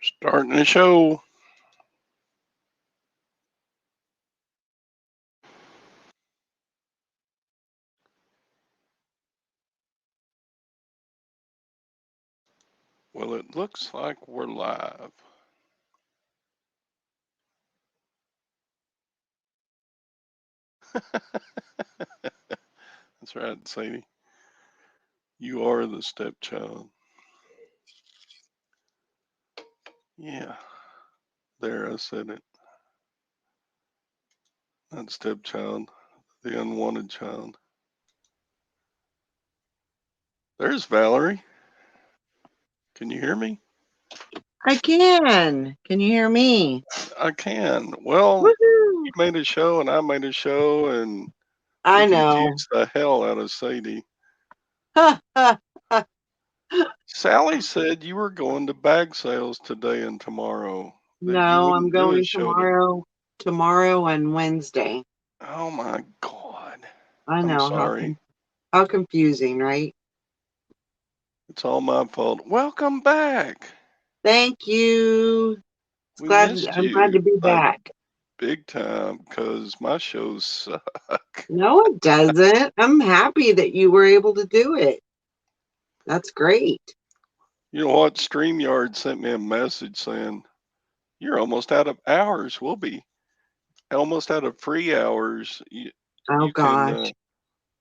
Starting the show. Well, it looks like we're live. That's right, Sadie. You are the stepchild. Yeah, there, I said it. Not stepchild, the unwanted child. There's Valerie. Can you hear me? I can. Can you hear me? I can. Well, Woohoo! you made a show and I made a show, and we I know. confused the hell out of Sadie. Ha, ha, ha. Sally said you were going to bag sales today and tomorrow, that you No, I'm wouldn't do a going show today. tomorrow and Wednesday. Oh my God. I I'm know sorry. how confusing, right? It's all my fault. Welcome back. Thank you. We missed I'm glad to you be like back. big time because my shows suck. No, it doesn't. I'm happy that you were able to do it. That's great. You know what? StreamYard sent me a message saying, you're almost out of hours. We'll be almost out of free hours. Oh gosh.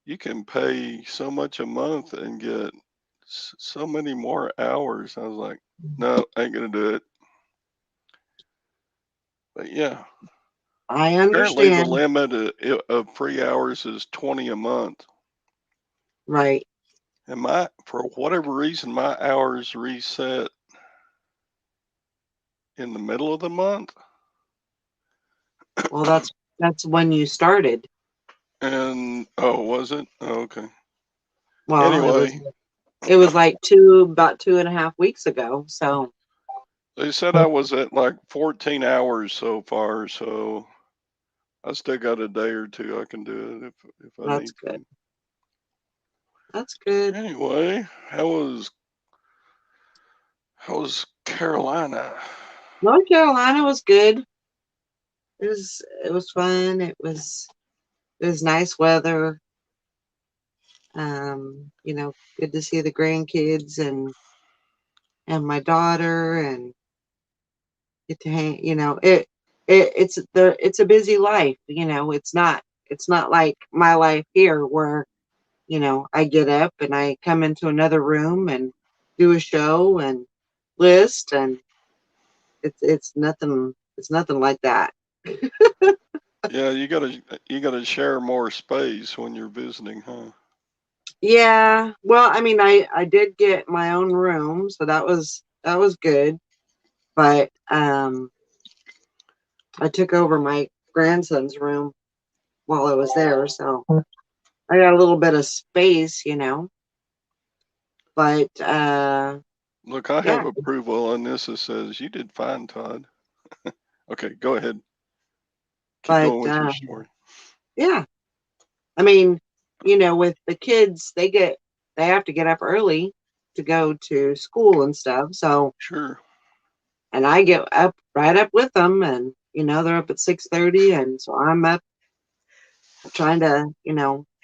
You can pay so much a month and get so many more hours. I was like, no, I ain't going to do it. But yeah, I apparently the understand. limit of free hours is 20 a month. Right. And for whatever reason, my hours reset in the middle of the month. Well, that's when you started. And oh, was it? Oh, okay. Well, Anyway, it was like about 2.5 weeks ago. So they said I was at like 14 hours so far, so I still got a day or two I can do it if I that's need good. to. That's good. Anyway, how was Carolina? North Carolina was good. It was fun. It was nice weather. Good to see the grandkids and my daughter and get to hang. It's a busy life. It's not like my life here where I get up and I come into another room and do a show and list, and it's nothing like that. Yeah, you gotta share more space when you're visiting, huh? Yeah, well, I mean, I did get my own room, so that was good. But I took over my grandson's room while I was there, so I got a little bit of space. But Look, I yeah, have approval on this that says you did fine, Todd. Okay, go ahead. Keep but going with your story. yeah, I mean, with the kids, they have to get up early to go to school and stuff. So, Sure. and I get up right up with them, and they're up at 6:30, and so I'm up trying to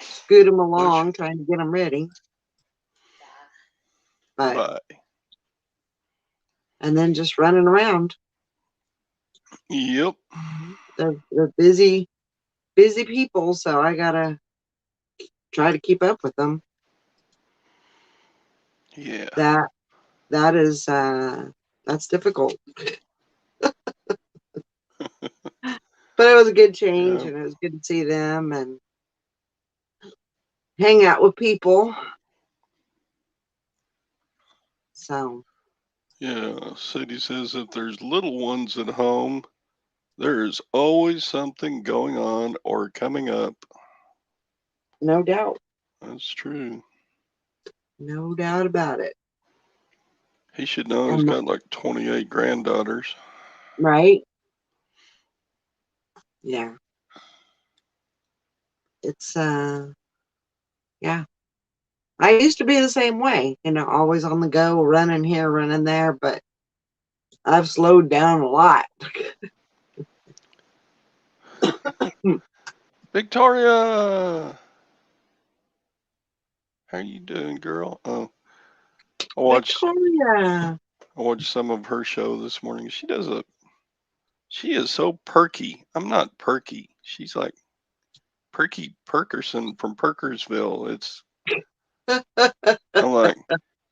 scoot them Bless you. along, trying to get them ready. But Bye. and then just running around. Yep. They're busy, busy people, so I gotta try to keep up with them. Yeah. That that is that's difficult. But it was a good change, Yeah. and it was good to see them and hang out with people. So Yeah. Sadie says if there's little ones at home, there is always something going on or coming up. no doubt, That's true. no doubt about it. He should know he's And got like 28 granddaughters. right, yeah, it's yeah. I used to be the same way, always on the go, running here, running there, but I've slowed down a lot. Victoria, how you doing, girl? Oh, I watched Victoria. I watched some of her show this morning. She is so perky. I'm not perky. She's like Perky Perkerson from Perkersville. I'm like,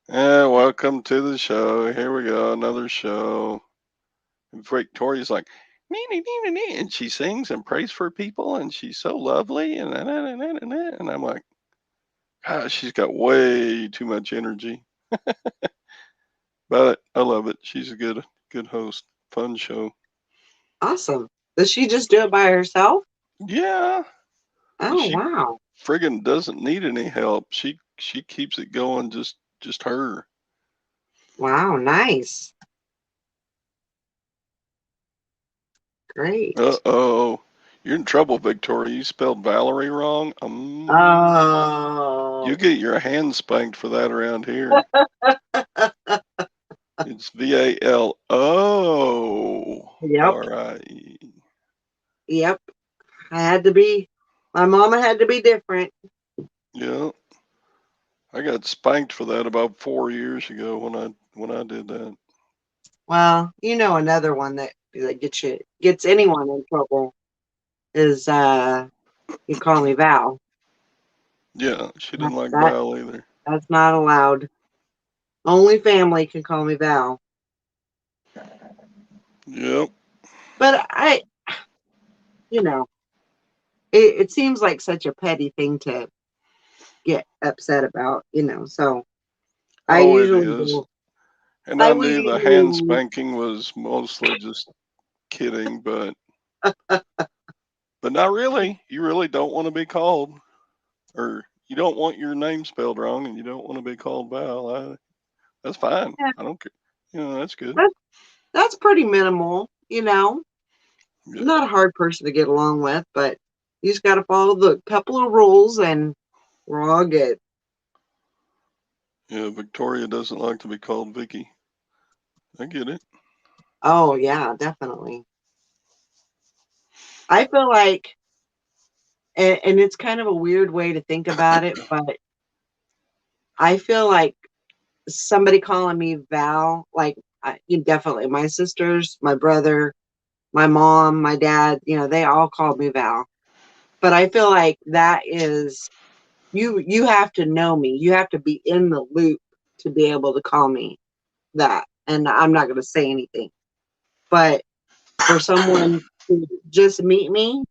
welcome to the show. Here we go, another show. And Victoria's like, nee, nee, nee, nee, nee, and she sings and prays for people, and she's so lovely, and and I'm like, gosh, she's got way too much energy, but I love it. She's a good host. Fun show. Awesome. Does she just do it by herself? Yeah, and Oh, she wow. friggin' doesn't need any help. She keeps it going, just her. Wow, nice. Great. Uh-oh. You're in trouble, Victoria. You spelled Valerie wrong. You Oh, get your hand spanked for that around here. It's yep, Valori. yep. I had to be, my mama had to be different. Yeah. I got spanked for that about 4 years ago when I did that. Well, another one that gets anyone in trouble is you call me Val. Yeah, she That, didn't like that Val either. that's not allowed. Only family can call me Val. Yep. But you know, it seems like such a petty thing to get upset about. So I Oh, it usually is. do. And I I we knew the hand usually spanking was mostly just kidding, but not really. You really don't want to be called, or you don't want your name spelled wrong, and you don't want to be called Val. That's fine. yeah, I don't care. That's good. that, that's pretty minimal. Yeah. Not a hard person to get along with, but you just got to follow the couple of rules and we're all good. Yeah. Victoria doesn't like to be called Vicky. I get it. Oh, yeah, definitely. I feel like, and it's kind of a weird way to think about it, but I feel like somebody calling me Val, like, definitely my sisters, my brother, my mom, my dad, they all called me Val. But I feel like that is you have to know me. You have to be in the loop to be able to call me that. And I'm not going to say anything. But for someone to just meet me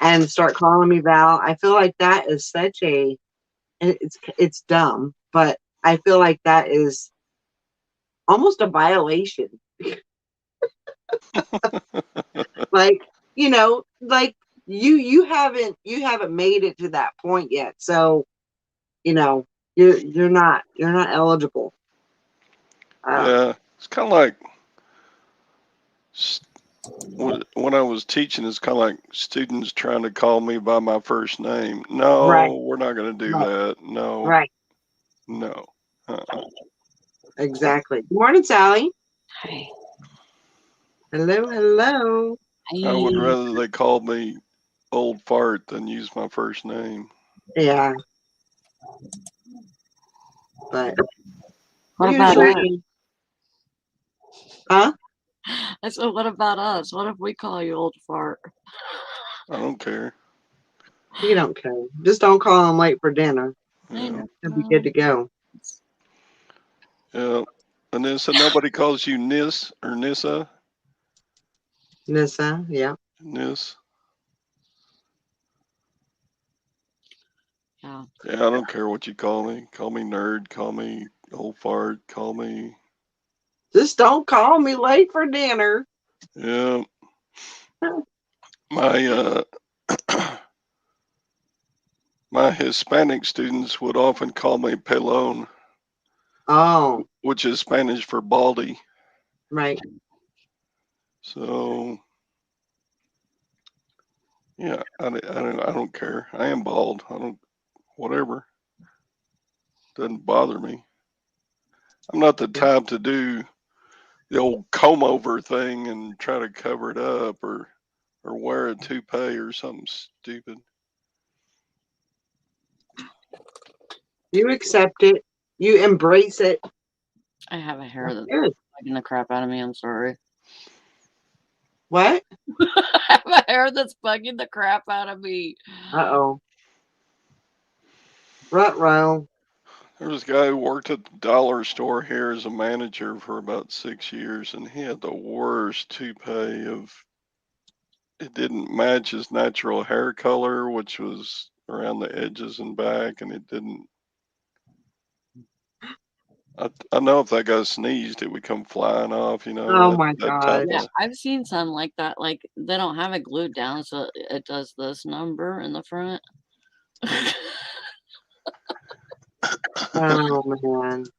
and start calling me Val, I feel like that is such it's dumb, but I feel like that is almost a violation. Like, like you haven't made it to that point yet. So, you know, you're not eligible. Um, Yeah. It's kind of like when I was teaching, it's kind of like students trying to call me by my first name. right, No, we're not going to do right, that. No, right. no. Uh-uh. Exactly. Good morning, Sally. Hi. Hello, hello. I would Hi. rather they called me old fart than use my first name. Yeah, but What about us? usually, huh? I said, what about us? What if we call you old fart? I don't care. You don't care. Just don't call them late for dinner. I Yeah. It'll be good know. to go. Yeah. Anissa, nobody calls you Nis or Nissa. Nissa, yeah. Nis. Yeah. Yeah, I don't care what you call me. Call me nerd. Call me old fart. Call me. Just don't call me late for dinner. Yeah. My my Hispanic students would often call me pelon, Oh, which is Spanish for baldy. right. So yeah, I don't care. I am bald. I don't whatever. Doesn't bother me. I'm not the type to do the old comb over thing and try to cover it up, or wear a toupee or something stupid. You accept it. You embrace it. I have a hair that's Good. bugging the crap out of me. I'm sorry. What? I have a hair that's bugging the crap out of me. Uh-oh. Rut-row. There was a guy who worked at the dollar store here as a manager for about 6 years, and he had the worst toupee of. It didn't match his natural hair color, which was around the edges and back, and it didn't. I know if that guy sneezed, it would come flying off. Oh That my that type God. Yeah, of. I've seen some like that. Like they don't have it glued down, so it does this number in the front. Oh man.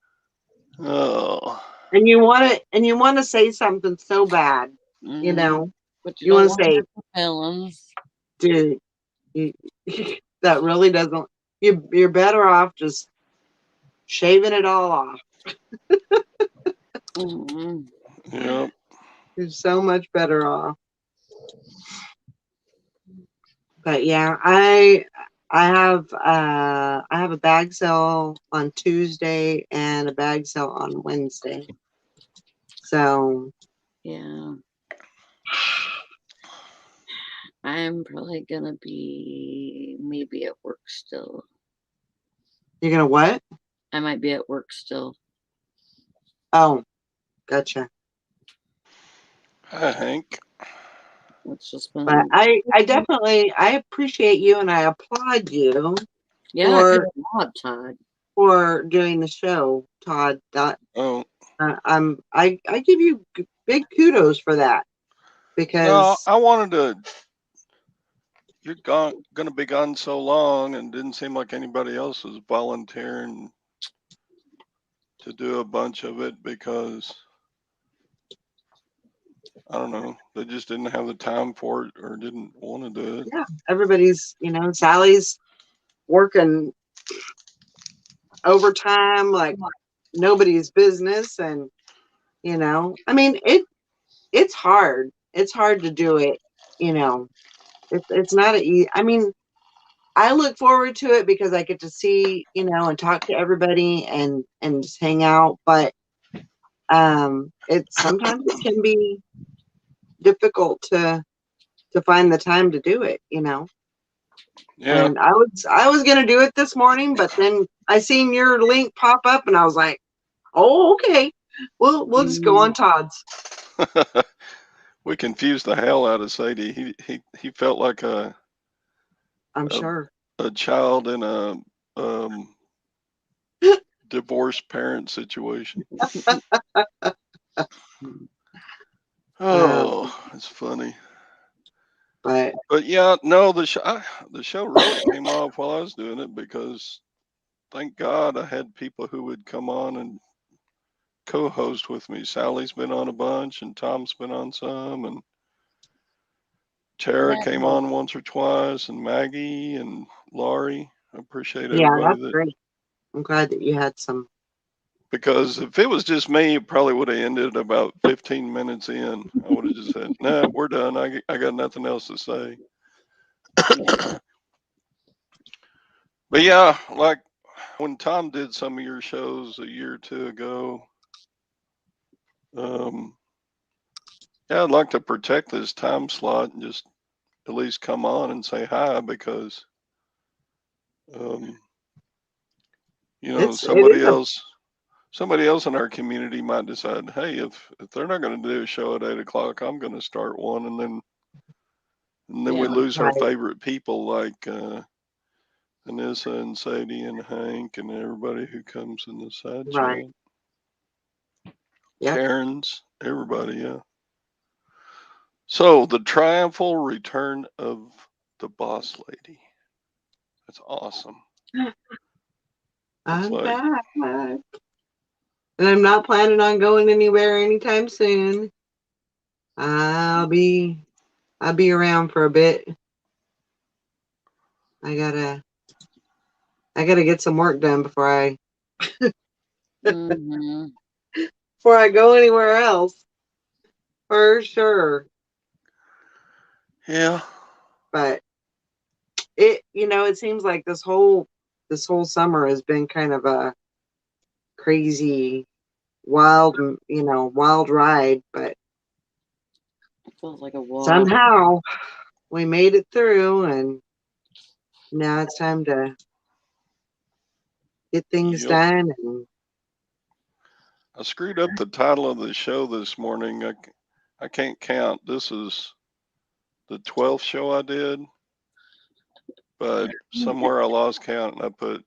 Oh, And you want to say something so bad, you Mm, know. but you You don't want to want to say, hurt the feelings. dude, you, that really doesn't. You're better off just shaving it all off. Mm-hmm. yep. You're so much better off. But yeah, I have a bag sale on Tuesday and a bag sale on Wednesday. So Yeah, I'm probably gonna be maybe at work still. you're gonna what? I might be at work still. Oh, gotcha. Hi, Hank. It's just But been I definitely I appreciate you and I applaud you yeah, good for job, Todd. doing the show, Todd. Oh I give you big kudos for that no, because I wanted to. You're gonna be gone so long, and didn't seem like anybody else was volunteering to do a bunch of it because I don't know, they just didn't have the time for it or didn't want to do it. yeah, everybody's Sally's working overtime like nobody's business, and I mean it's hard. It's hard to do it. You know, it's not a easy. I mean, I look forward to it because I get to see, and talk to everybody and just hang out. But it's sometimes it can be difficult to find the time to do it. Yeah, And I was gonna do it this morning, but then I seen your link pop up, and I was like, oh, okay, we'll just go on Mm, Todd's. we confused the hell out of Sadie. He felt like I'm a sure. a child in a um, divorced parent situation. Um, Oh, it's funny. but But yeah, no, the show really came off while I was doing it because thank God I had people who would come on and co-host with me. Sally's been on a bunch, and Tom's been on some, and Tara came yeah, on once or twice, and Maggie and Laurie. I appreciate yeah, everybody that's that, great. I'm glad that you had some. because if it was just me, it probably would have ended about 15 minutes in. I would have just said, "No, we're done. I got nothing else to say." yeah. But yeah, like when Tom did some of your shows a year or two ago, um, yeah, I'd like to protect this time slot and just at least come on and say hi because, um, It somebody is a else in our community might decide, hey, if they're not going to do a show at 8 o'clock, I'm going to start one, and then we Yeah. lose our right. favorite people like Anissa and Sadie and Hank and everybody who comes in the side Right. chat, Yep. Karen's, everybody, yeah. So the triumphal return of the boss lady. That's awesome. It's I'm like, back. And I'm not planning on going anywhere anytime soon. I'll be I'll be around for a bit. I gotta I gotta get some work done before I Mm-hmm. before I go anywhere else, for sure. Yeah. But it seems like this whole summer has been kind of a crazy, wild ride. But It feels like a wall. somehow we made it through, and now it's time to get things Yep. done. And I screwed up the title of the show this morning. I can't count. This is the 12th show I did, but somewhere I lost count and I put,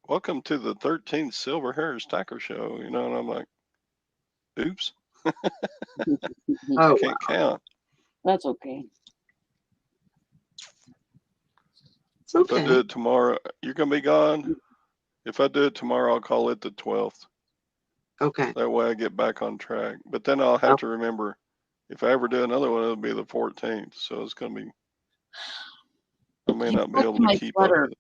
"Welcome to the 13th Silverhair Stacker Show," and I'm like, oops, I oh, can't count. That's okay. it's If I do okay. it tomorrow, you're going to be gone. If I do it tomorrow, I'll call it the 12th. Okay. That way I get back on track. But then I'll have to remember, if I ever do another one, it'll be the 14th. So it's going to be, I may He not be stuck able to to my keep up sweater. with it.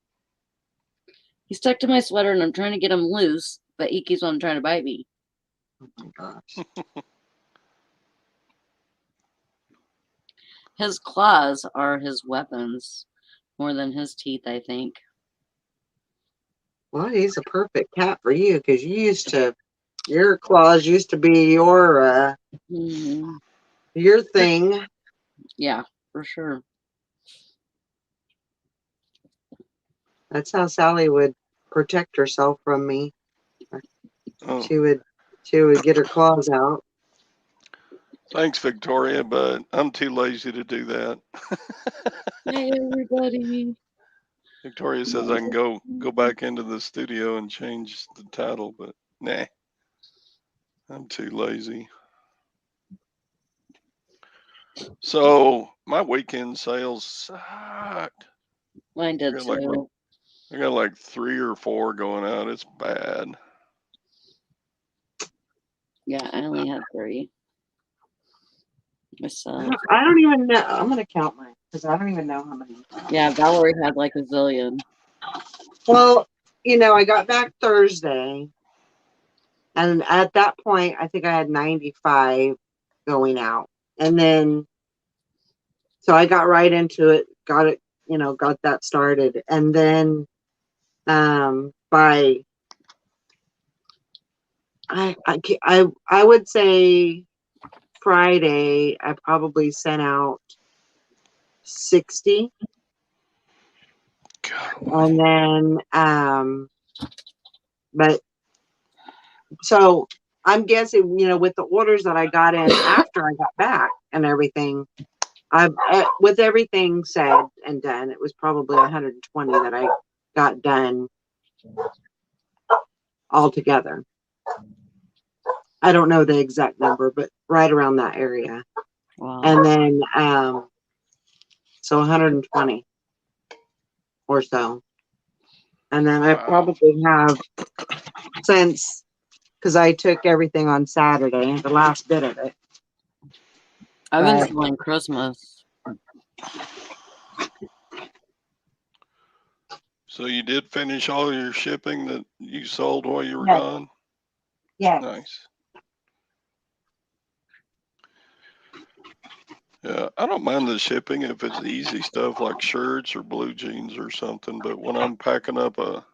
He stuck to my sweater, and I'm trying to get him loose, but he keeps on trying to bite me. Oh my gosh. His claws are his weapons more than his teeth, I think. Well, he's a perfect cat for you because your claws used to be Mm-hmm. your thing. Yeah, for sure. That's how Sally would protect herself from me. Oh, She would she would get her claws out. thanks, Victoria, but I'm too lazy to do that. Hey, everybody. Victoria says I can go back into the studio and change the title, but nah, I'm too lazy. So my weekend sales sucked. Mine I did got like too. 3 or 4 going out. It's bad. Yeah, I only had 3 myself. I don't even know. I'm gonna count mine because I don't even know how many. Yeah, Valerie had like a zillion. Well, I got back Thursday, and at that point, I think I had 95 going out, and then so I got right into it, got it, got that started, and then by I would say Friday, I probably sent out 60. God, And then, but so I'm guessing, with the orders that I got in after I got back and everything, with everything said and done, it was probably 120 that I got done altogether. I don't know the exact number, but right around that area. Wow. And then, so 120 or so. And then I wow. probably have since, because I took everything on Saturday, the last bit of it. I've been But selling Christmas. So you did finish all your shipping that you sold while you were yes, gone? yes. Nice. Yeah, I don't mind the shipping if it's easy stuff like shirts or blue jeans or something, but when I'm packing up a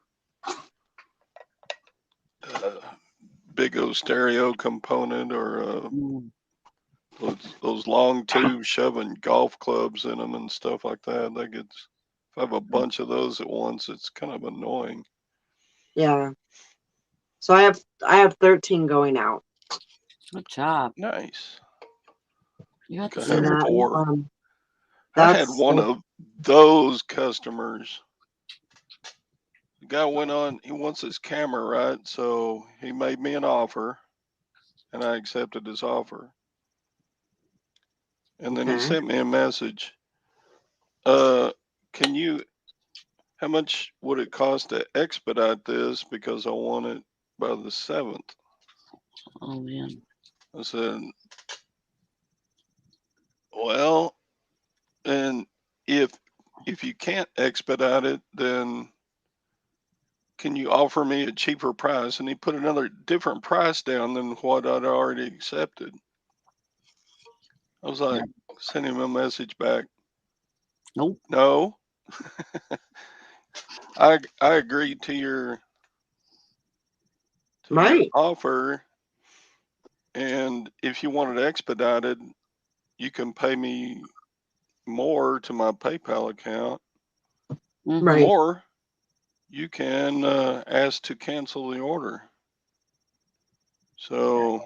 big old stereo component or Mm. those long tubes shoving golf clubs in them and stuff like that, if I have a bunch of those at once, it's kind of annoying. Yeah. So I have 13 going out. Good job. Nice. You I got think this I And have under that 4. I had that's one of those customers. The guy went on, he wants his camera, right? So he made me an offer and I accepted his offer. And then he okay. sent me a message. Uh, can you, how much would it cost to expedite this because I want it by the 7th? Oh man. I said, well, and if you can't expedite it, then can you offer me a cheaper price? And he put another different price down than what I'd already accepted. I was like, send him a message back. Nope. No. I agreed to your Right. offer, and if you want it expedited, you can pay me more to my PayPal account, Right. or you can ask to cancel the order. So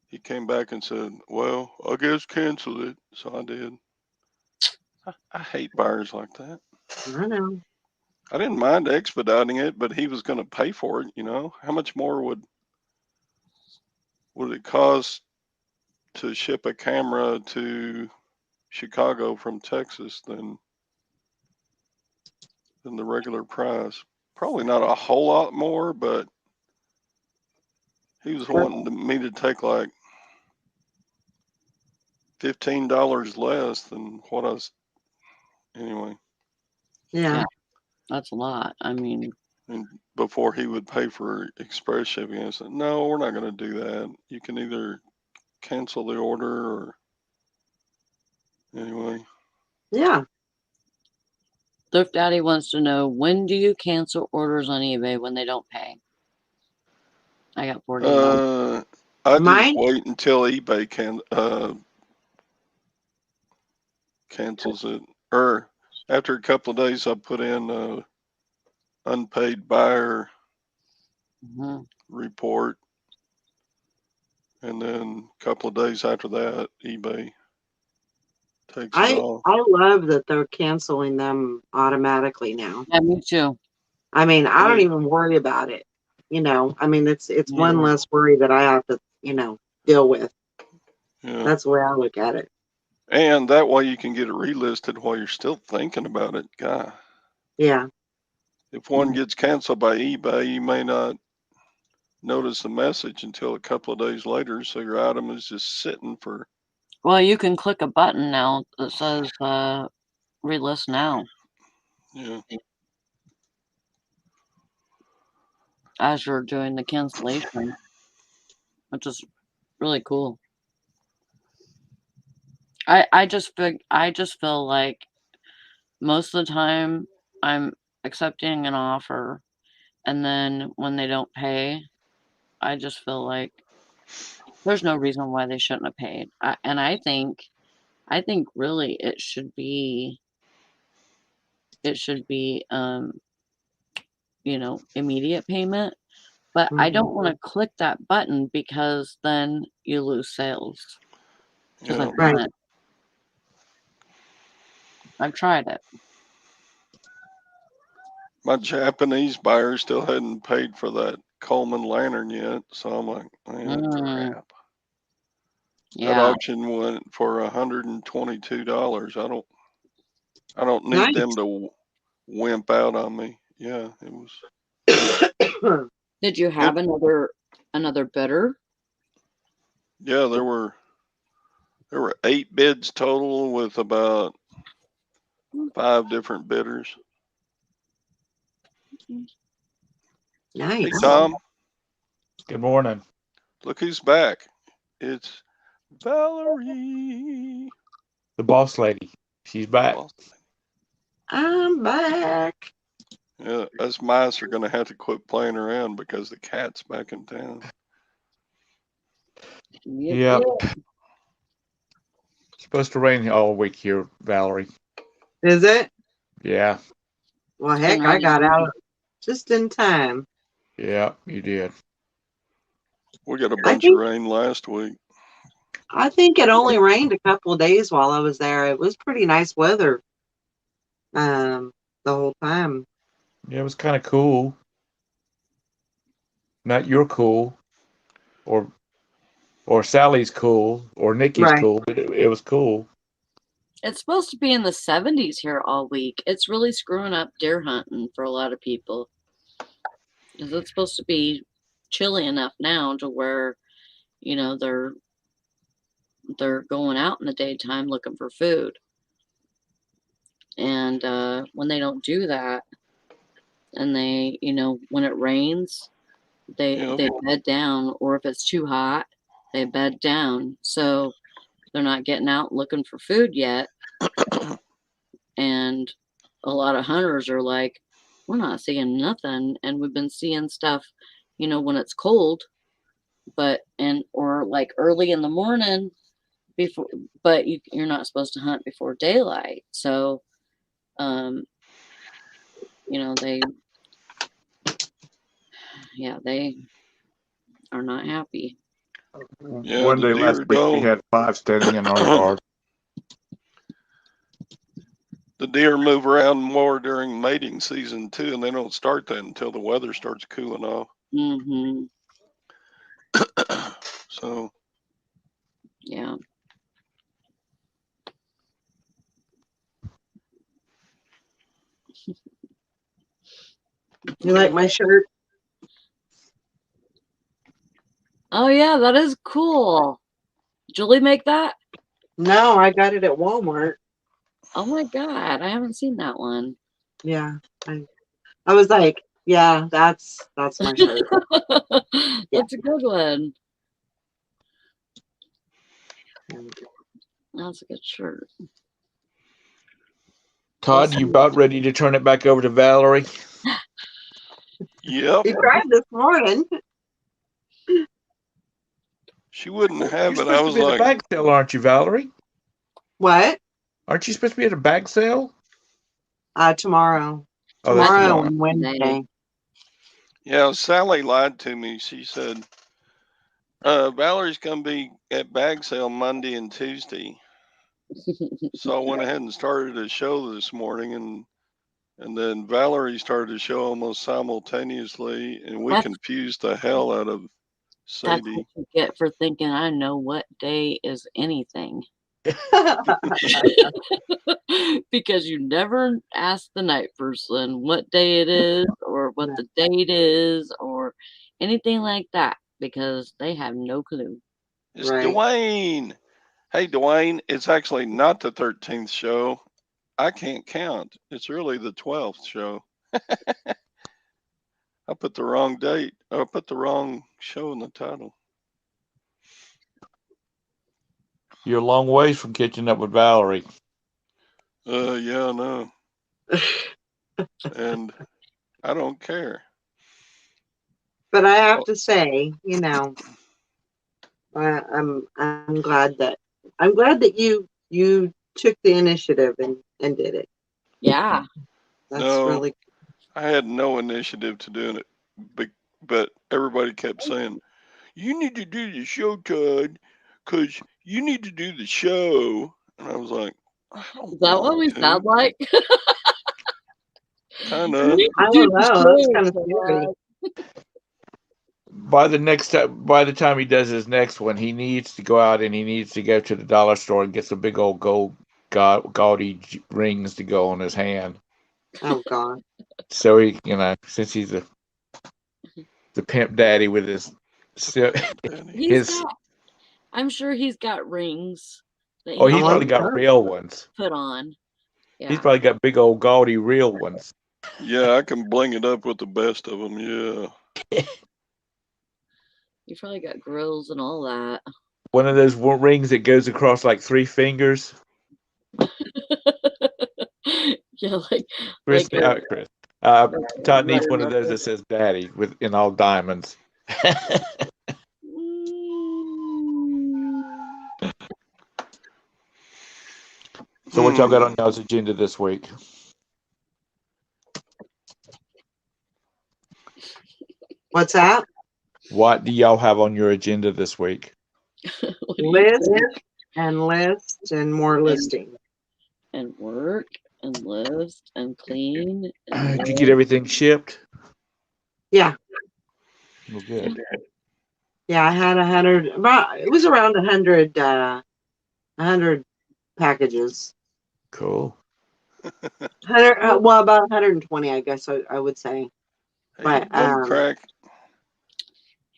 he came back and said, well, I guess cancel it. So I did. I hate buyers like that. I know. I didn't mind expediting it, but he was going to pay for it. How much more would it cost to ship a camera to Chicago from Texas than the regular price? Probably not a whole lot more, but he was wanting me to take like $15 less than what I was. Anyway. Yeah. That's a lot. I mean, And before he would pay for express shipping, I said, no, we're not going to do that. You can either cancel the order or anyway. Yeah. Thrift Daddy wants to know, when do you cancel orders on eBay when they don't pay? I got 41. I just Mine. wait until eBay cancels it, or after a couple of days, I put in unpaid buyer report, and then a couple of days after that, eBay takes it off. I love that they're canceling them automatically now. Yeah, me too. I mean, I don't Right. even worry about it. I mean, it's one Yeah. less worry that I have to, deal with. Yeah. That's the way I look at it. And that way you can get it relisted while you're still thinking about it. God, Yeah. if one gets canceled by eBay, you may not notice the message until a couple of days later. So your item is just sitting for. Well, you can click a button now that says relist now Yeah. as you're doing the cancellation, which is really cool. I just feel like most of the time I'm accepting an offer, and then when they don't pay, I just feel like there's no reason why they shouldn't have paid. And I think really it should be immediate payment. But I don't want to click that button because then you lose sales. Because Yeah. I've done it. I've tried it. My Japanese buyer still hadn't paid for that Coleman lantern yet. So I'm like, man, crap. Yeah. That auction went for $122. I don't need them to wimp out on me. Yeah, it was. Did you have another bidder? Yeah, there were 8 bids total with about 5 different bidders. Nice. Hey, Tom. Good morning. Look who's back. It's Valerie. The boss lady. She's back. I'm back. Yeah, us mice are going to have to quit playing around because the cat's back in town. Yep. It's supposed to rain all week here, Valerie. Is it? Yeah. Well, heck, I got out just in time. Yeah, you did. We got a bunch of rain last week. I think it only rained a couple of days while I was there. It was pretty nice weather the whole time. Yeah, it was kind of cool. Not your cool, or Sally's cool, or Nikki's cool, but it was cool. It's supposed to be in the 70s here all week. It's really screwing up deer hunting for a lot of people. Because it's supposed to be chilly enough now to where, they're going out in the daytime looking for food. And when they don't do that, and they, when it rains, they bed down, or if it's too hot, they bed down. So they're not getting out looking for food yet. And a lot of hunters are like, we're not seeing nothing. And we've been seeing stuff, when it's cold, or like early in the morning before, but you're not supposed to hunt before daylight. So, they are not happy. Yeah, One the day last deer week we don't. had 5 standing in our yard. The deer move around more during mating season too, and they don't start that until the weather starts cooling off. Mm-hmm. So Yeah. You like my shirt? Oh yeah, that is cool. Julie make that? No, I got it at Walmart. Oh my god, I haven't seen that one. Yeah, I was like, yeah, that's my shirt. That's a good one. Yeah. That's a good shirt. Todd, you about ready to turn it back over to Valerie? yep, He tried this morning. she wouldn't You're have it. supposed I to was be at a like, bag sale, aren't you, Valerie? What? Aren't you supposed to be at a bag sale? Tomorrow. Oh, that's Tomorrow tomorrow. and Wednesday. yeah, Sally lied to me. She said, Valerie's going to be at bag sale Monday and Tuesday. So I went ahead and started a show this morning, and then Valerie started a show almost simultaneously, and we confused the hell out of That's Sadie. what you get for thinking I know what day is anything. Because you never ask the night person what day it is or what the date is or anything like that, because they have no clue. It's Right. Dwayne. Hey, Dwayne, it's actually not the 13th show. I can't count. It's really the 12th show. I put the wrong date. I put the wrong show in the title. You're a long ways from catching up with Valerie. Yeah, I know. And I don't care. But I have to say, I'm glad that you took the initiative and did it. Yeah. That's No, really I had no initiative to doing it, but everybody kept saying, "You need to do the show, Todd, because you need to do the show." And I was like, "I don't Is that what want we to." sound like? Kind You of. need I to do don't the know. That's show, kind of scary. By the time he does his next one, he needs to go out and he needs to go to the dollar store and get some big old gold gaudy rings to go on his hand. Oh God. So he, since he's the pimp daddy with his I'm sure he's got rings that he he probably got real ones. put on. Yeah. He's probably got big old gaudy real ones. Yeah, I can bling it up with the best of them. Yeah. You probably got grills and all that. One of those rings that goes across like 3 fingers. Yeah, Chris. Todd needs like one of those that says "Daddy" in all diamonds. So what y'all got on y'all's agenda this week? What's that? What do y'all have on your agenda this week? List and more listing. And work and list and clean. Did you get everything shipped? Yeah. Well, good. Yeah, I had 100. It was around 100. 100 packages. Cool. 100. Well, about 120, I guess I would say. Hey, But don't crack.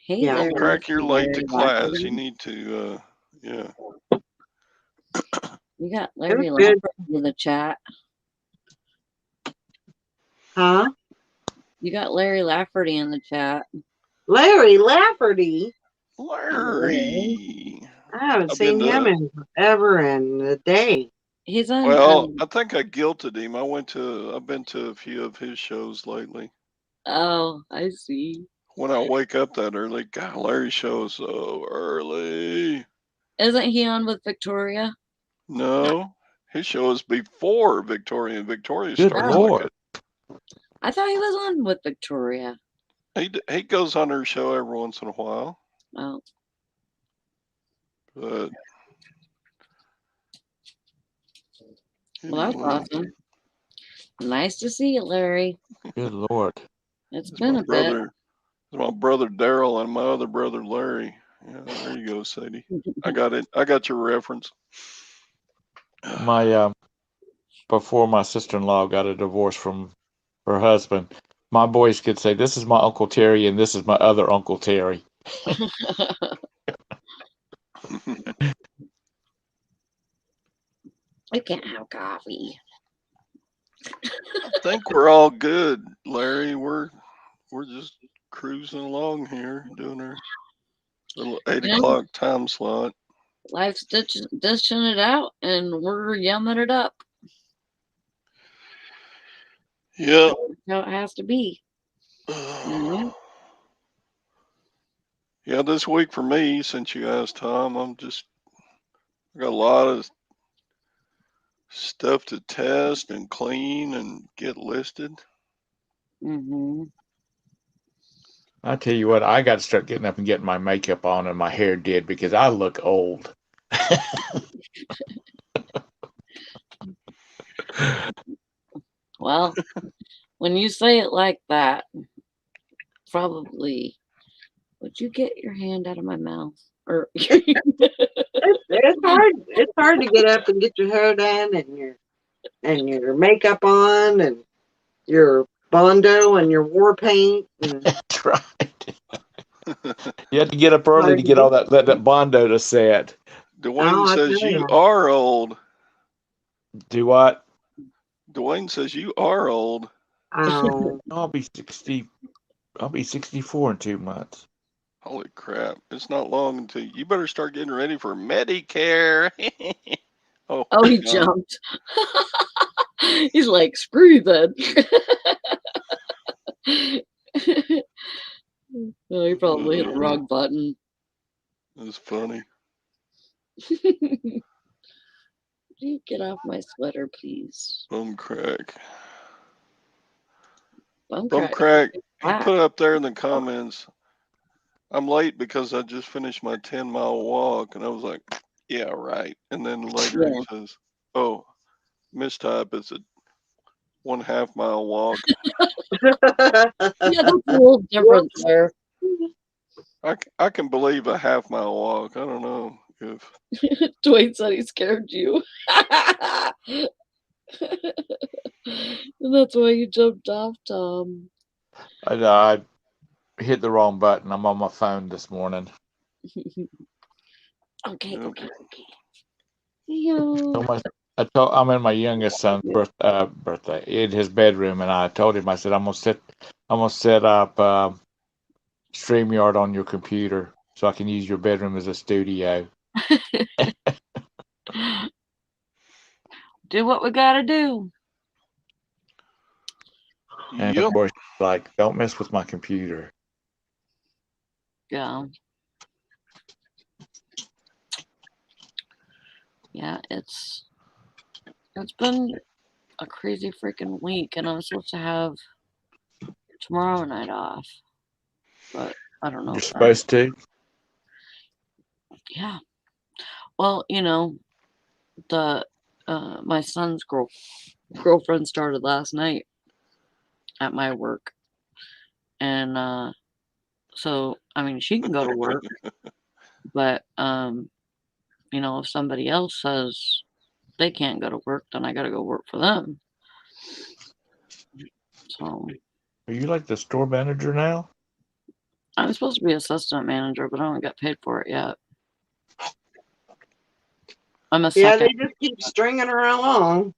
Hey, yeah. Don't crack your late to class. You need to. Yeah. You got Larry good in the chat. Huh? You got Larry Lafferty in the chat. Larry Lafferty. Larry. I haven't I've been seen him to. in forever and a day. He's on. Well, I think I guilted him. I've been to a few of his shows lately. Oh, I see. When I wake up that early, God, Larry's show is so early. Isn't he on with Victoria? No, his show is before Victoria, and Victoria Good starts Lord. I thought he was on with Victoria. He goes on her show every once in a while, Oh, but well, that's anyway, awesome. Nice to see you, Larry. Good Lord. It's it's been my a bit. brother. It's my brother Daryl and my other brother Larry. Yeah, there you go, Sadie. I got it. I got your reference. My before my sister-in-law got a divorce from her husband, my boys could say, "This is my Uncle Terry and this is my other Uncle Terry." I can't have coffee. I think we're all good, Larry. We're just cruising along here, doing our little 8 o'clock time slot. Life's dishing it out, and we're yumming it up. Yeah. That's how it has to be. Mm-hmm. Yeah, this week for me, since you asked Tom, I got a lot of stuff to test and clean and get listed. Mm-hmm. I tell you what, I got to start getting up and getting my makeup on and my hair did because I look old. Well, when you say it like that, probably would you get your hand out of my mouth? Or It's hard to get up and get your hair done and your makeup on and your bondo and your war paint. And That's right. You have to get up early to get all that bondo to set. Dwayne I says tell you ya. are old. Do what? Dwayne says you are old. I'll be 60. I'll be 64 in 2 months. Holy crap. It's not long until you better start getting ready for Medicare. oh, he jumped. He's like, screw you then. Oh, he probably hit the wrong button. That's funny. You get off my sweater, please. Bum crack. Bum crack. He put up there in the comments, I'm late because I just finished my 10-mile walk. And I was like, yeah, right. And then later he says, oh, mistype, it's a 1/2 mile walk. Yeah, that's a little different there. I can believe a 1/2 mile walk. I don't know if Dwayne said he scared you. And that's why you jumped off, Tom. I hit the wrong button. I'm on my phone this morning. Okay. I'm in my youngest son's birthday in his bedroom, and I told him, I said, I'm gonna set up StreamYard on your computer so I can use your bedroom as a studio. Do what we gotta do. And of course, like, don't mess with my computer. Yeah. Yeah, it's been a crazy freaking week, and I'm supposed to have tomorrow night off, but I don't know. You're supposed to? Yeah. Well, the my son's girlfriend started last night at my work, and so I mean she can go to work, but if somebody else says they can't go to work, then I gotta go work for them. So Are you like the store manager now? I'm supposed to be assistant manager, but I don't get paid for it yet. I'm a second. They just keep stringing her along.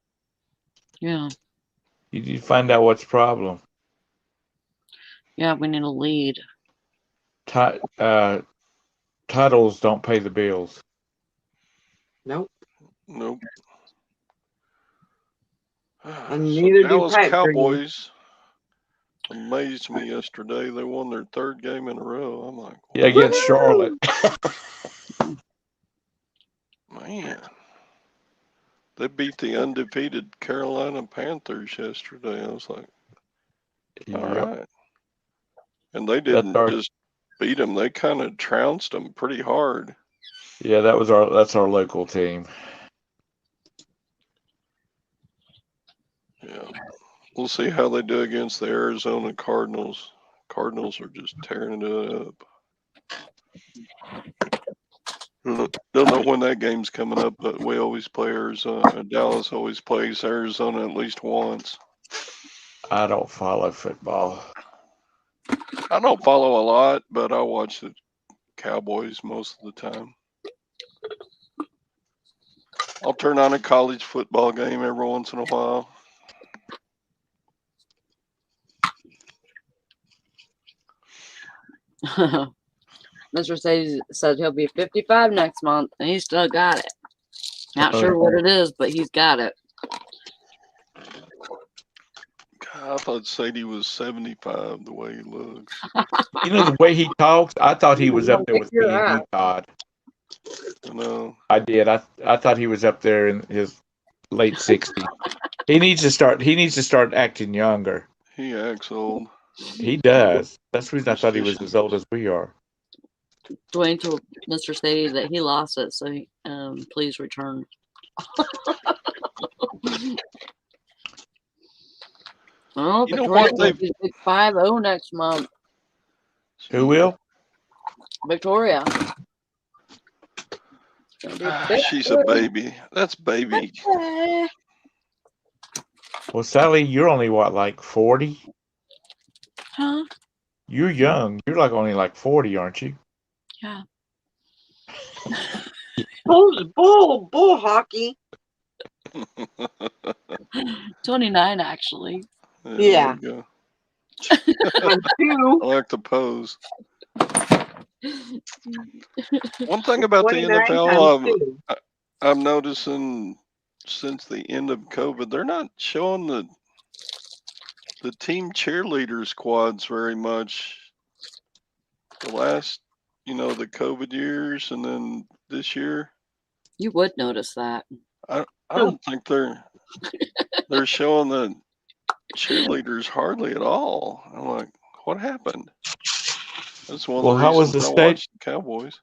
Yeah. You find out what's the problem. Yeah, we need a lead. Titles don't pay the bills. Nope. Nope. And So neither do Dallas pipe dreams. Cowboys amazed me yesterday. They won their third game in a row. I'm like, Yeah, what? against Charlotte. Man. They beat the undefeated Carolina Panthers yesterday. I was like, all Yep. right. And they That's didn't just beat them, they kind of trounced them pretty hard. Yeah, that's our local team. Yeah. We'll see how they do against the Arizona Cardinals. Cardinals are just tearing it up. Don't know when that game's coming up, but we always play Arizona. Dallas always plays Arizona at least once. I don't follow football. I don't follow a lot, but I watch the Cowboys most of the time. I'll turn on a college football game every once in a while. Mr. said he'll be 55 next month, and he's still got it. Not sure what it is, but he's got it. God, I thought Sadie was 75 the way he looks. You know the way he talks. I thought he was up there with me and you, Todd. No, I did. I thought he was up there in his late 60s. He needs to start acting younger. he acts old. He does. That's the reason I thought he was as old as we are. Dwayne told Mr. Sadie that he lost it, so please return. Oh, You know Victoria what? will be big 5-0 next month. Who will? Victoria. She's a baby. That's baby. Well, Sally, you're only what, like 40? Huh? You're young. You're like only like 40, aren't you? Yeah. Bull hockey. 29, actually. Yeah. There you go. I'm two. I like the pose. One thing about the 29 times NFL, two. I'm noticing since the end of COVID, they're not showing the team cheerleader squads very much. The last, the COVID years, and then this year, You would notice that. I don't think they're showing the cheerleaders hardly at all. I'm like, what happened? That's one of the How was reasons the I state? watched the Cowboys.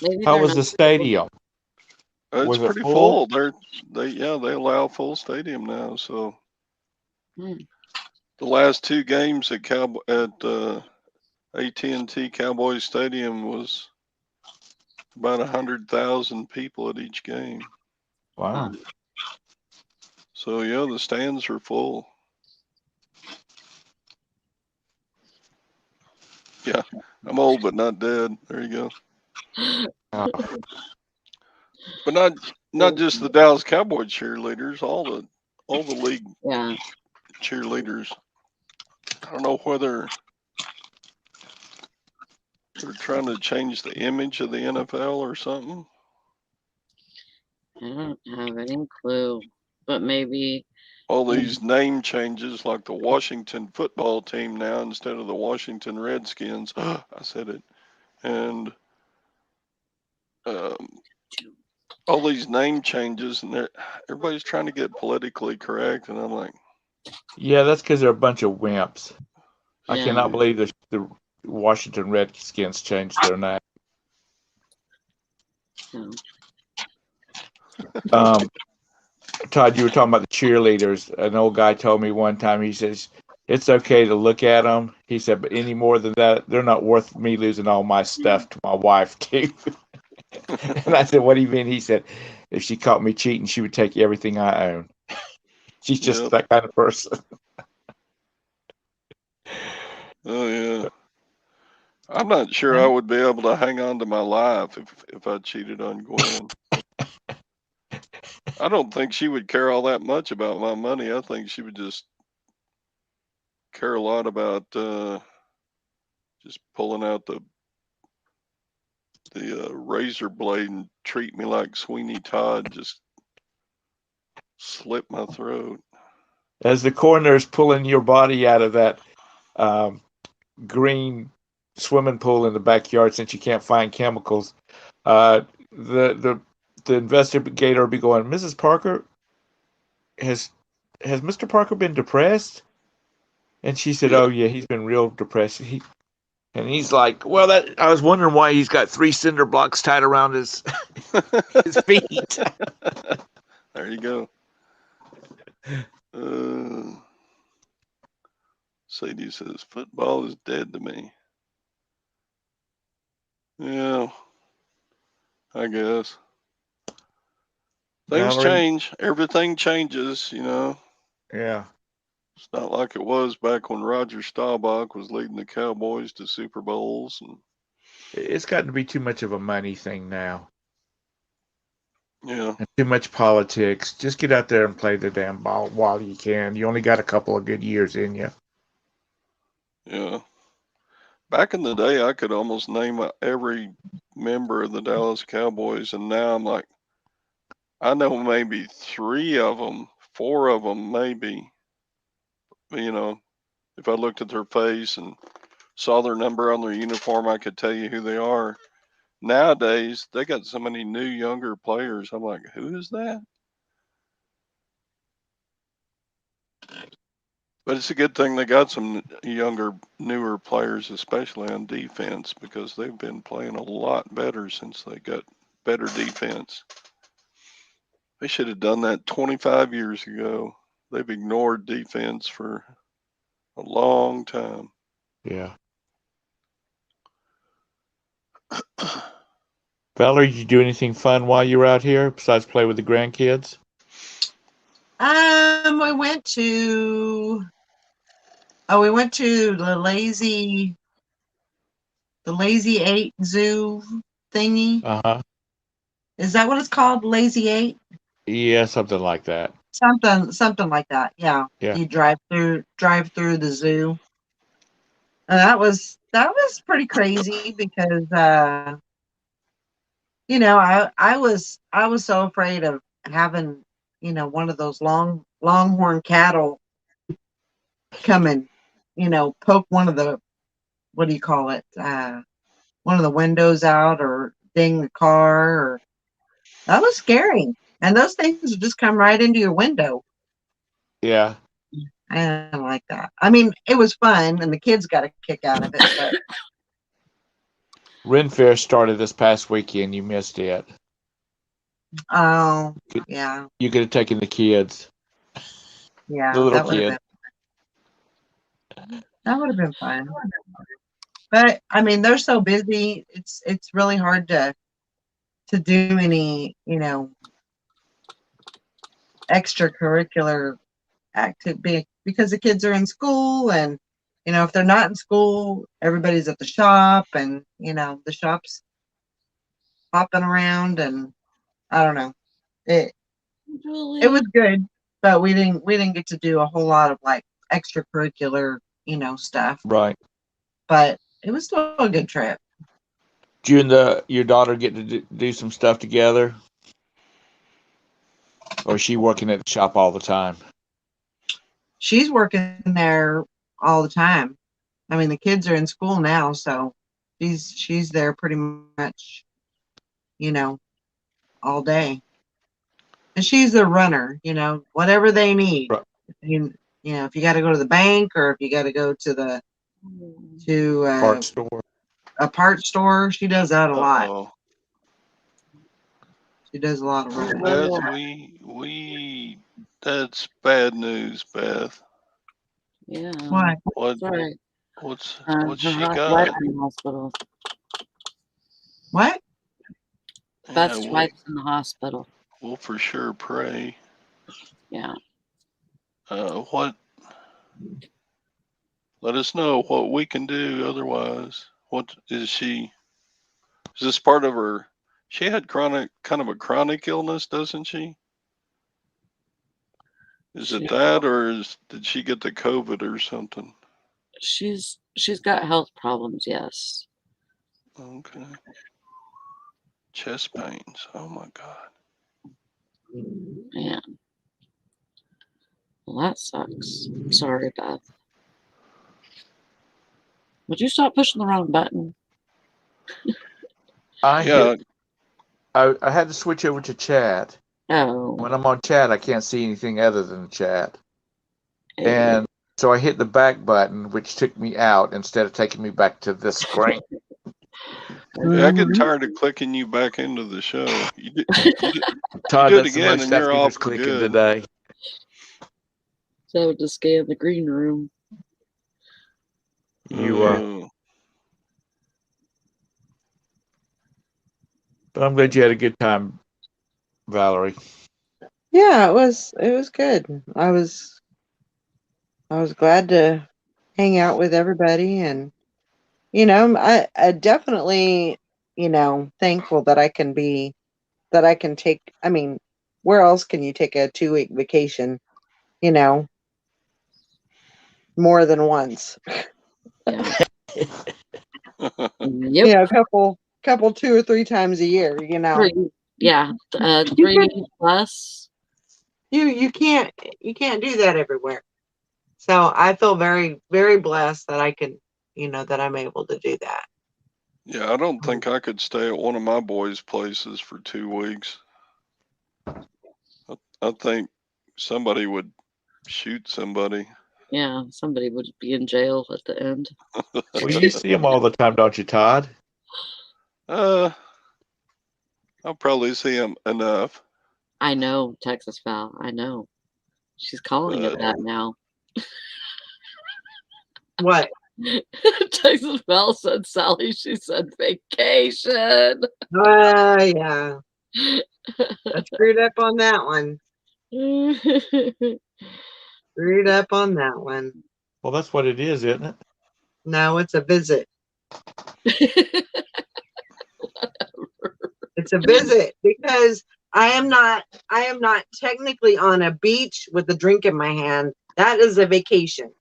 Maybe How they're was not. the stadium? It's Was it pretty full? full. They allow full stadium now. So Hmm. the last two games at AT&T Cowboys Stadium was about 100,000 people at each game. Wow. So yeah, the stands are full. Yeah, I'm old but not dead. There you go. Uh, But not just the Dallas Cowboys cheerleaders, all the league Yeah. cheerleaders. I don't know whether they're trying to change the image of the NFL or something. I don't have any clue. But maybe. All these name changes, like the Washington football team now instead of the Washington Redskins. I said it. And all these name changes, and everybody's trying to get politically correct. And I'm like, yeah, that's because they're a bunch of wimps. I Yeah. cannot believe the Washington Redskins changed their name. Yeah. Todd, you were talking about the cheerleaders. An old guy told me one time, he says, it's okay to look at them. He said, but any more than that, they're not worth me losing all my stuff to my wife, too. And I said, what do you mean? He said, if she caught me cheating, she would take everything I own. She's just that kind of person. Oh, yeah. I'm not sure I would be able to hang on to my life if I cheated on Gwen. I don't think she would care all that much about my money. I think she would just care a lot about just pulling out the razor blade and treat me like Sweeney Todd, just slit my throat. As the coroner is pulling your body out of that green swimming pool in the backyard, since you can't find chemicals, the investigator will be going, Mrs. Parker, has Mr. Parker been depressed? And she said, Yeah. oh yeah, he's been real depressed. And he's like, well, that I was wondering why he's got 3 cinder blocks tied around his his feet. There you go. Sadie says, football is dead to me. Yeah, I guess. Things Valerie, change. Everything changes, you know. yeah. It's not like it was back when Roger Staubach was leading the Cowboys to Super Bowls. And It's gotten to be too much of a money thing now. yeah, And too much politics. Just get out there and play the damn ball while you can. You only got a couple of good years in you. yeah. Back in the day, I could almost name every member of the Dallas Cowboys, and now I'm like, I know maybe 3 of them, 4 of them, maybe. You know, if I looked at their face and saw their number on their uniform, I could tell you who they are. Nowadays, they got so many new, younger players. I'm like, who is that? But it's a good thing they got some younger, newer players, especially on defense, because they've been playing a lot better since they got better defense. They should have done that 25 years ago. They've ignored defense for a long time. Yeah. Valerie, did you do anything fun while you were out here besides play with the grandkids? We went to the Lazy 8 zoo thingy. Uh-huh. Is that what it's called? Lazy 8? Yeah, something like that. Something like that. Yeah. Yeah. You drive through the zoo. And that was pretty crazy because I was so afraid of having, one of those longhorn cattle come and, poke one of the, what do you call it? One of the windows out or ding the car, or that was scary. And those things would just come right into your window. Yeah. I didn't like that. I mean, it was fun and the kids got a kick out of it, but Ren Fair started this past weekend. You missed it. oh yeah. You could have taken the kids, the Yeah, little that would have kids. been fun. But I mean, they're so busy. It's really hard to do any, extracurricular activity because the kids are in school, and if they're not in school, everybody's at the shop, and the shop's hopping around, and I don't know. It was good, but we didn't get to do a whole lot of like extracurricular, stuff. Right. But it was still a good trip. Did you and your daughter get to do some stuff together? Or is she working at the shop all the time? She's working there all the time. I mean, the kids are in school now, so she's there pretty much, all day. And she's the runner, whatever they need. Right. If you got to go to the bank, or if you got to go to Part store. a part store, she does that a lot. Uh-oh. She does a lot of running. Beth, that's bad news, Beth. Yeah. Why? Sorry. What's Her she wife's got? in the hospital. What? Beth's Yeah, wife's in the hospital. we'll for sure pray. Yeah. What? Let us know what we can do. Otherwise, what is she? Is this part of her? She had kind of a chronic illness, doesn't she? Is it that, or did she get the COVID or something? She's got health problems, yes. Okay. Chest pains. Oh my God. Man. Well, that sucks. I'm sorry, Beth. Would you stop pushing the wrong button? Yeah. I had to switch over to chat. Oh. When I'm on chat, I can't see anything other than the chat. Oh. And so I hit the back button, which took me out instead of taking me back to this screen. Yeah, I get tired of clicking you back into the show. You do Todd, it that's the again, most and I've you're finished awful clicking good. today. So to scan the green room. You but I'm glad you had a good time, Valerie. Yeah, it was good. I was glad to hang out with everybody, and I definitely, thankful that I can take, I mean, where else can you take a 2-week vacation, more than once? Yeah. You Yep. know, couple 2 or 3 times a year, 3. Yeah. You 3 plus. you can't do that everywhere. So I feel very, very blessed that I can, that I'm able to do that. Yeah, I don't think I could stay at one of my boys' places for 2 weeks. I think somebody would shoot somebody. Yeah, somebody would be in jail at the end. Well, you see them all the time, don't you, Todd? I'll probably see him enough. I know, Texas Val. I know. She's calling it that now. What? Texas Val said Sally. She said vacation. Yeah. I screwed up on that one. Screwed up on that one. Well, that's what it is, isn't it? No, it's a visit. It's a visit because I am not technically on a beach with a drink in my hand. That is a vacation.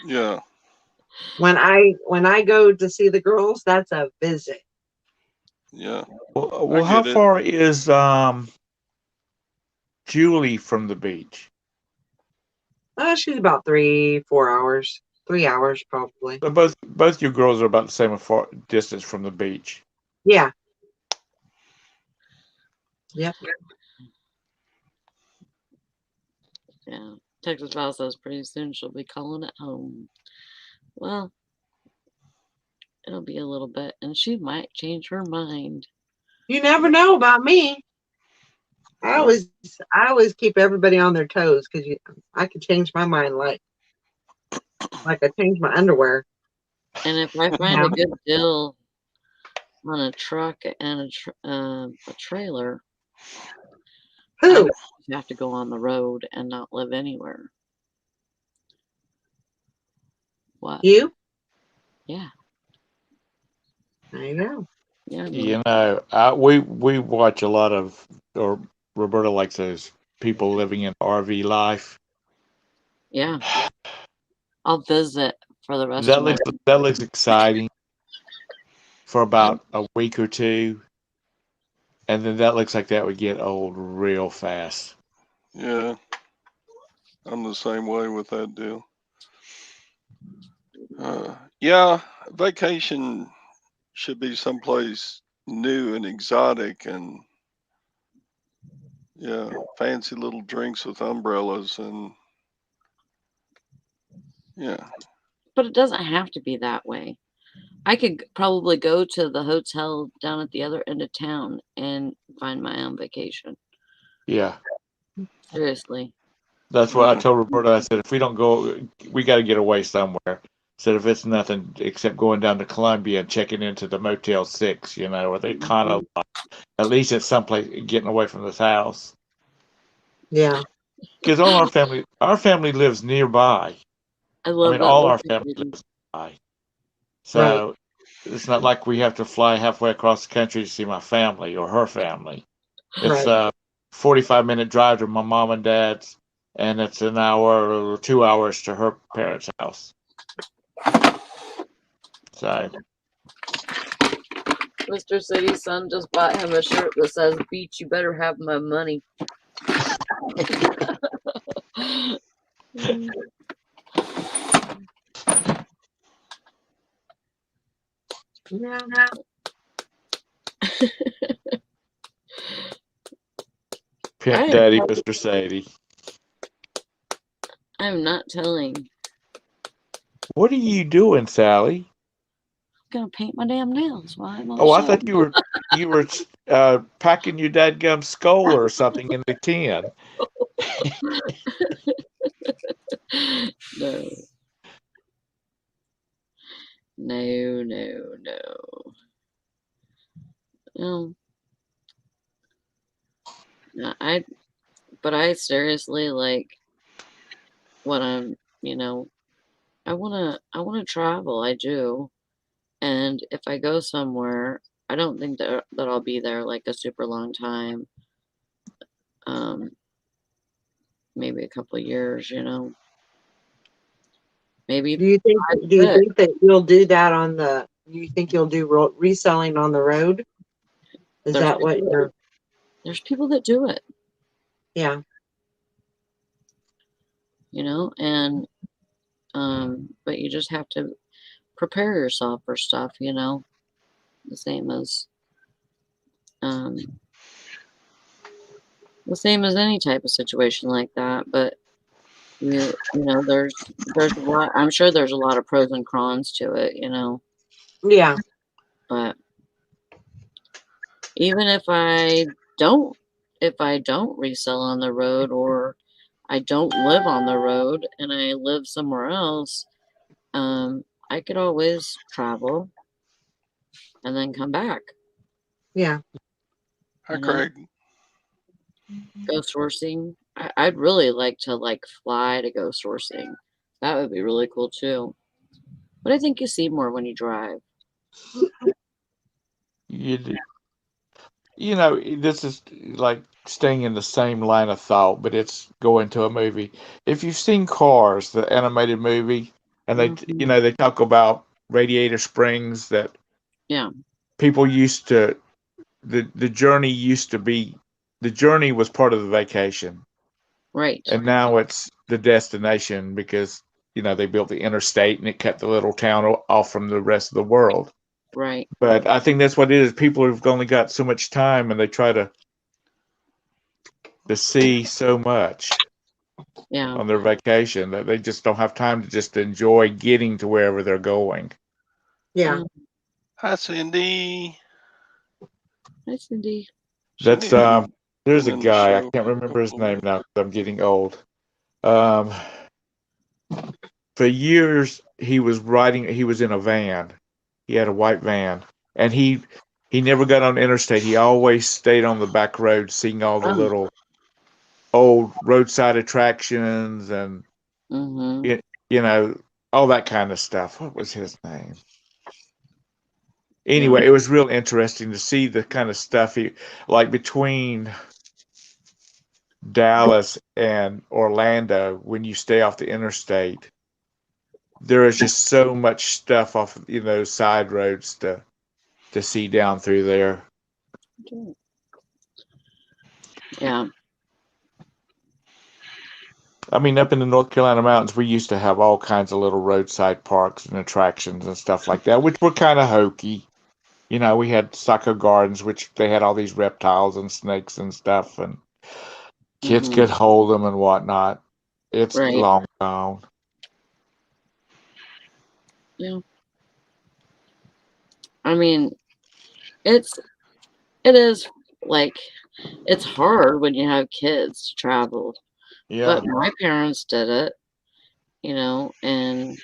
Yeah. When I go to see the girls, that's a visit. Yeah. Well, how far is Julie from the beach? She's about 3-4 hours. 3 hours probably. So both your girls are about the same distance from the beach. Yeah. Yep. Yeah. Texas Val says pretty soon she'll be calling it home. Well, it'll be a little bit, and she might change her mind. You never know about me. I always keep everybody on their toes because I can change my mind like I change my underwear. And if I find a good deal on a truck and a trailer, I would have to go on the road and not live anywhere. What? You? Yeah. I know. Yeah. You know, we watch a lot of, or Roberta likes those people living in RV life. Yeah. I'll visit for the rest of my life. That looks exciting for about a week or two, and then that looks like that would get old real fast. Yeah. I'm the same way with that deal. Yeah, vacation should be someplace new and exotic, and yeah, fancy little drinks with umbrellas, and yeah. But it doesn't have to be that way. I could probably go to the hotel down at the other end of town and find my own vacation. Yeah. Seriously. That's what I told Roberta. I said, if we don't go, we got to get away somewhere. I said, if it's nothing except going down to Columbia and checking into the Motel 6, where they kind of, at least it's someplace getting away from this house. Yeah. Because all our family lives nearby. I mean, all our family lives nearby. So it's not like we have to fly halfway across the country to see my family or her family. It's a 45-minute drive to my mom and dad's, and it's an hour or 2 hours to her parents' house. So Mr. City's son just bought him a shirt that says, "Beach, you better have my money." Pimp Daddy, Mr. Sadie. I'm not telling. What are you doing, Sally? I'm gonna paint my damn nails while I'm on Oh, the I show. thought you were packing your dadgum skull or something in the tin. No. No, no, no. No. No, but I seriously like what I'm, I wanna travel, I do. And if I go somewhere, I don't think that I'll be there like a super long time. Maybe a couple of years, maybe Do you think 5, do you 6. think that you'll do that on the do you think you'll do reselling on the road? Is There's that what people, you're there's people that do it, yeah. and but you just have to prepare yourself for stuff, the same as um the same as any type of situation like that. But there's a lot. I'm sure there's a lot of pros and cons to it, Yeah. but even if I don't resell on the road, or I don't live on the road and I live somewhere else, I could always travel and then come back. Yeah. Hi, You know, Craig. go sourcing. I'd really like to fly to go sourcing. That would be really cool too. But I think you see more when you drive. You do. This is like staying in the same line of thought, but it's going to a movie. If you've seen Cars, the animated movie, and Mhm. they talk about Radiator Springs, that Yeah, people used to the journey used to be the journey was part of the vacation, right, and now it's the destination because they built the interstate and it cut the little town off from the rest of the world. right. But I think that's what it is. People have only got so much time, and they try to see so much Yeah. on their vacation that they just don't have time to just enjoy getting to wherever they're going. Yeah. Hi, Cindy. Hi, Cindy. That's Cindy's there's been a in the guy, I show can't remember his name before. now 'cause I'm getting old. Um, for years he was in a van. He had a white van, and he never got on the interstate. He always stayed on the back road seeing all the Oh. little old roadside attractions and Mm-hmm. you, you know all that kind of stuff. What was his name? Yeah. Anyway, it was real interesting to see the kind of stuff he like between Dallas and Orlando when you stay off the interstate. There is just so much stuff off side roads to see down through there. Yeah. I mean, up in the North Carolina mountains, we used to have all kinds of little roadside parks and attractions and stuff like that, which were kind of hokey. We had Saco Gardens, which they had all these reptiles and snakes and stuff, and kids Mm-hmm. could hold them and whatnot. It's Right. long gone. Yeah. I mean, it is like it's hard when you have kids to travel, Yeah. but my parents did it, and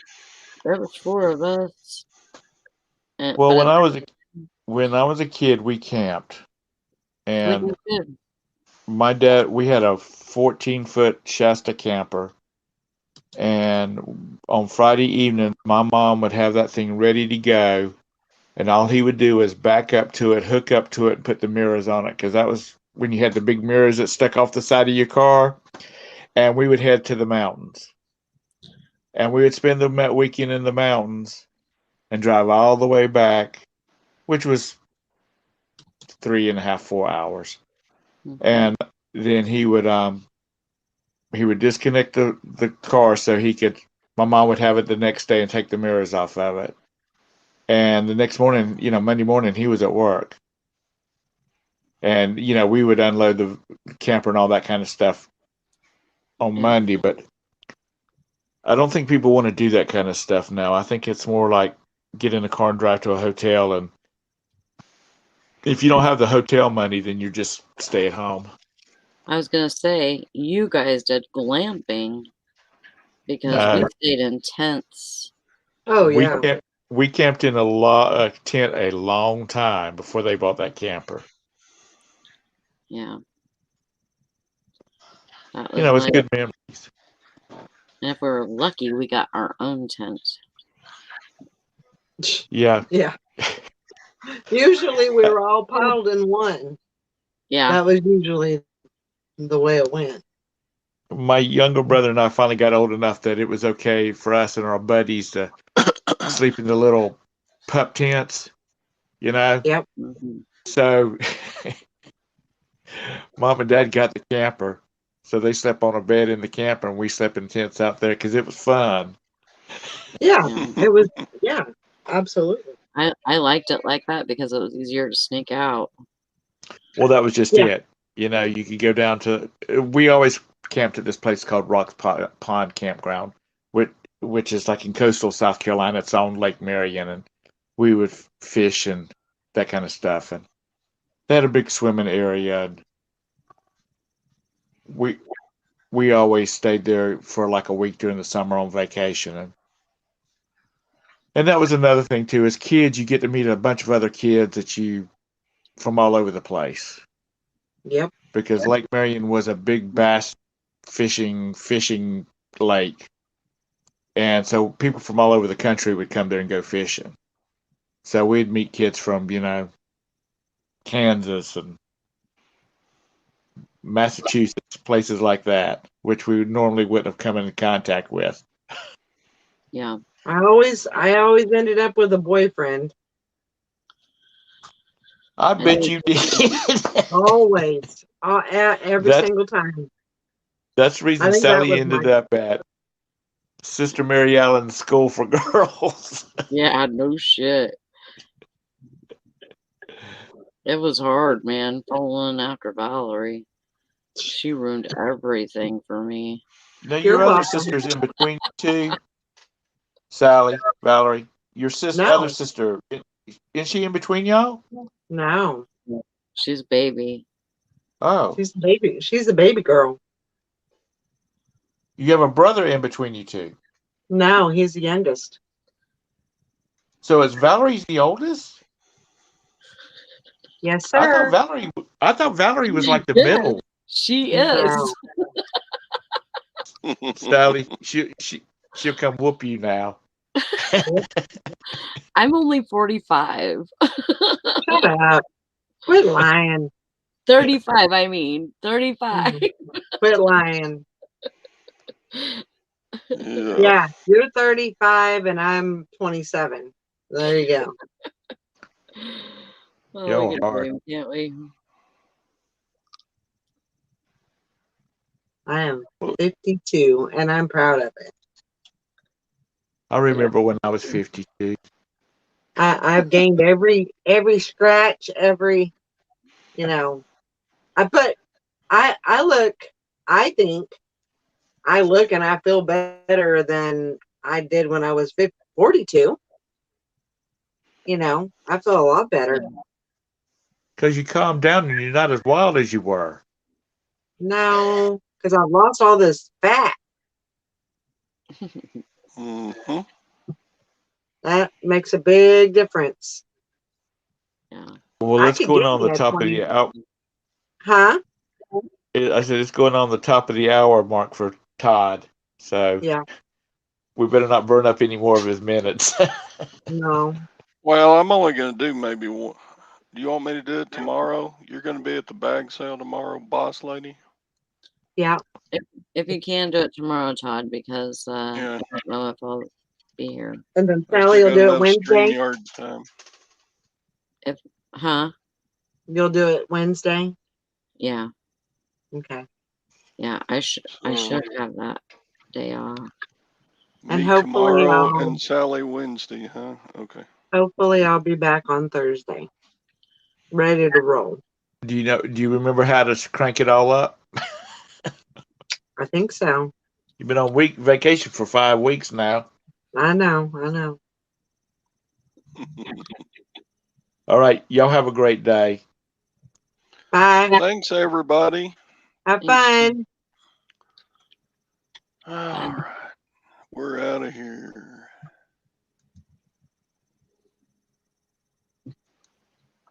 there was 4 of us, and Well, but when I was a kid, we camped, we and did. we had a 14-foot Shasta camper, and on Friday evening, my mom would have that thing ready to go, and all he would do is back up to it, hook up to it, and put the mirrors on it, because that was when you had the big mirrors that stuck off the side of your car, and we would head to the mountains. and we would spend the weekend in the mountains and drive all the way back, which was 3.5, 4 hours. And then he would disconnect the car so my mom would have it the next day and take the mirrors off of it. And the next morning, Monday morning, he was at work. And, we would unload the camper and all that kind of stuff on Monday. But I don't think people want to do that kind of stuff now. I think it's more like get in a car and drive to a hotel. And if you don't have the hotel money, then you just stay at home. I was going to say, you guys did glamping because we stayed in tents. Oh, yeah. We camped in a tent a long time before they bought that camper. Yeah. That was It's nice. good memories. And if we were lucky, we got our own tent. Yeah. Yeah. Usually we were all piled in one. Yeah. That was usually the way it went. My younger brother and I finally got old enough that it was okay for us and our buddies to sleep in the little pup tents, Yep. Mm-hmm. So Mom and Dad got the camper, so they slept on a bed in the camper and we slept in tents out there because it was fun. Yeah, it was. Yeah, absolutely. I liked it like that because it was easier to sneak out. Well, that was just it. You could go down to. We always camped at this place called Rocks Pond Campground, which is like in coastal South Carolina. It's on Lake Marion, and we would fish and that kind of stuff. And they had a big swimming area. And we always stayed there for like a week during the summer on vacation. And that was another thing too. As kids, you get to meet a bunch of other kids from all over the place. Yep. Because Lake Marion was a big bass fishing lake. And so people from all over the country would come there and go fishing. So we'd meet kids from, Kansas and Massachusetts, places like that, which we normally wouldn't have come into contact with. Yeah. I always ended up with a boyfriend. I bet you did. Always. Every single time. That's the reason Sally ended up at Sister Mary Allen's School for Girls. Yeah, no shit. It was hard, man, following after Valerie. She ruined everything for me. Now, your other sister's in between you two. Sally, Valerie, your other sister, is she in between y'all? No. She's baby. Oh. She's a baby. She's a baby girl. You have a brother in between you two? No, he's the youngest. So is Valerie the oldest? Yes, sir. I thought Valerie was like the middle. She is. Sally, she'll come whoop you now. I'm only 45. Shut up. Quit lying. 35, I mean. 35. Quit lying. Yeah, you're 35 and I'm 27. There you go. Oh, we get a dream, can't we? I am 52 and I'm proud of it. I remember when I was 52. I've gained every scratch, every, I think I look and I feel better than I did when I was 42. I feel a lot better. Because you calmed down and you're not as wild as you were. No, because I've lost all this fat. Mm-hmm. That makes a big difference. Yeah. Well, it's going on the top of the hour. Huh? I said it's going on the top of the hour mark for Todd. So yeah, we better not burn up any more of his minutes. No. Well, I'm only going to do maybe one. Do you want me to do it tomorrow? You're going to be at the bag sale tomorrow, boss lady? Yeah. If you can do it tomorrow, Todd, because Yeah, I don't know if I'll be here. And then I Sally still will got do it enough Wednesday. StreamYard time. Huh? You'll do it Wednesday. Yeah. Okay. Yeah. I So should have that day off. And me hopefully tomorrow and Sally Wednesday, huh? Okay. I'll be back on Thursday, ready to roll. Do you remember how to crank it all up? I think so. You've been on vacation for 5 weeks now. I know. All right, y'all have a great day. Bye. Thanks, everybody. Have Thanks. fun. All right. We're out of here.